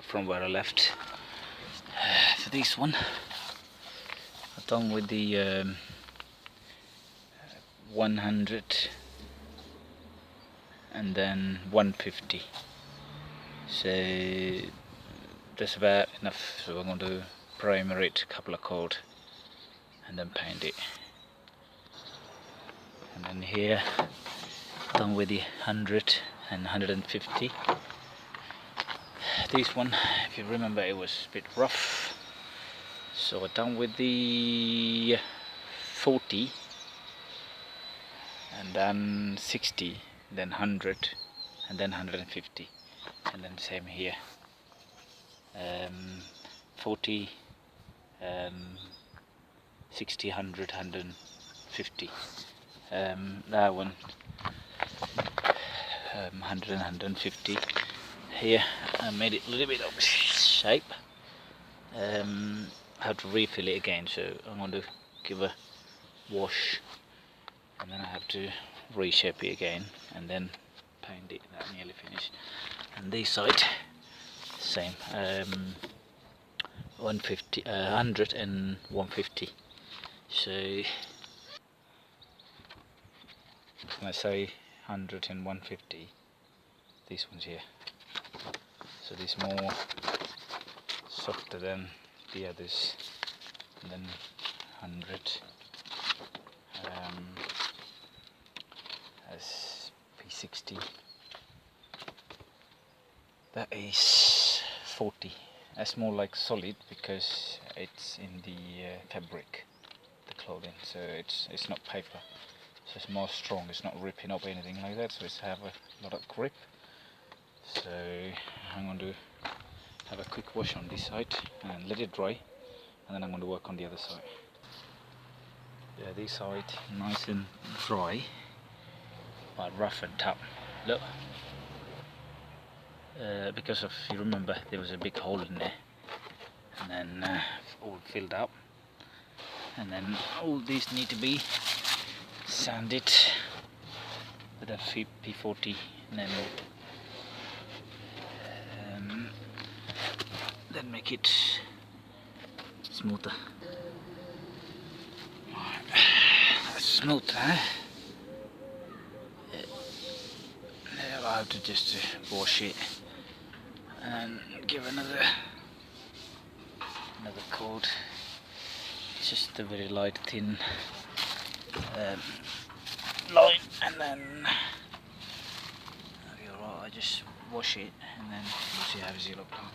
from where I left. For this one, I'm done with the 100 and then 150. So that's about enough. So I'm going to primer it, a couple of coat, and then paint it. And then here, done with the 100 and 150. This one, if you remember, it was a bit rough, so we're done with the 40 and then 60, then 100 and then 150, and then same here, 40, 60, 100, 150. That one, 100 and 150. Here I made it a little bit of shape. I have to refill it again, so I'm going to give a wash, and then I have to reshape it again and then paint it. That's nearly finished. And this side, same, 150, 100 and 150. So when I say 100 and 150, these ones here. So this more softer than the others, and then 100 as P60. That is 40. That's more like solid because it's in the fabric, the clothing. So it's not paper. So it's more strong. It's not ripping up anything like that. So it's have a lot of grip. So I'm going to have a quick wash on this side and let it dry, and then I'm going to work on the other side. Yeah, this side nice and dry, but rough and tough. Look, because of, you remember, there was a big hole in there, and then all filled up, and then all these need to be sanded with a P40, and then make it smoother. Smoother. Now I have to just wash it and give another coat. It's just a very light, thin line, and then I just wash it, and then we'll see how it looks like.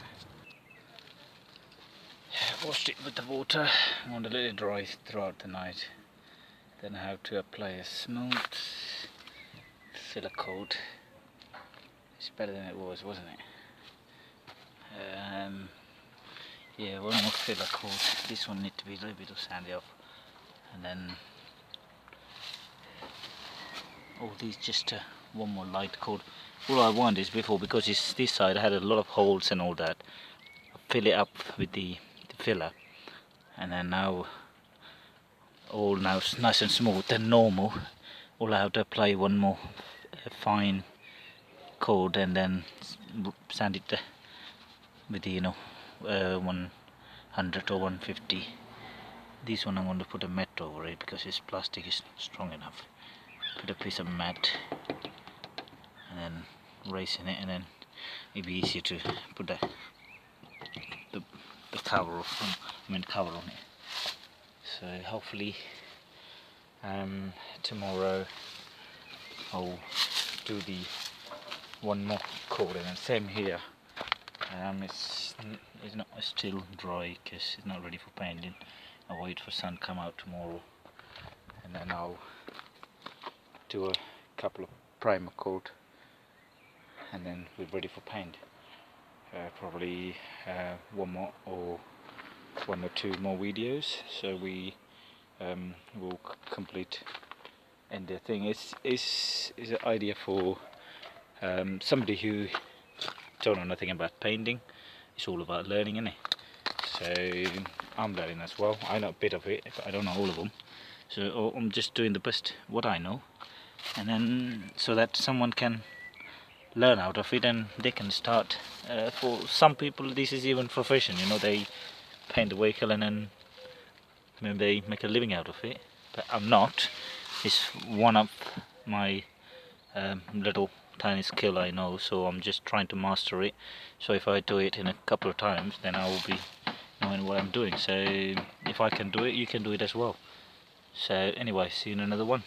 Washed it with the water. I want to let it dry throughout the night. Then I have to apply a smooth filler coat. It's better than it was, wasn't it? Yeah, one more filler coat. This one needs to be a little bit of sandy off, and then all these just one more light coat. All I want is before, because it's this side I had a lot of holes and all that, fill it up with the filler, and then now all now nice and smooth and normal. All I have to apply one more fine coat and then sand it with the 100 or 150. This one I'm going to put a mat over it because this plastic is strong enough. Put a piece of mat and then raise in it, and then it'll be easier to put the cover cover on it. So hopefully tomorrow I'll do the one more coat, and then same here. It's not still dry because it's not ready for painting. I'll wait for sun come out tomorrow, and then I'll do a couple of primer coat, and then we're ready for paint. Probably one more or one or two more videos, so we will complete. And the thing is an idea for somebody who don't know nothing about painting. It's all about learning, isn't it? So I'm learning as well. I know a bit of it, but I don't know all of them. So I'm just doing the best what I know, and then so that someone can learn out of it, and they can start. For some people this is even profession, you know, they paint the vehicle and then maybe they make a living out of it, but I'm not. It's one of my little tiny skill I know, so I'm just trying to master it. So if I do it in a couple of times, then I will be knowing what I'm doing. So if I can do it, you can do it as well. So anyway, see you in another one.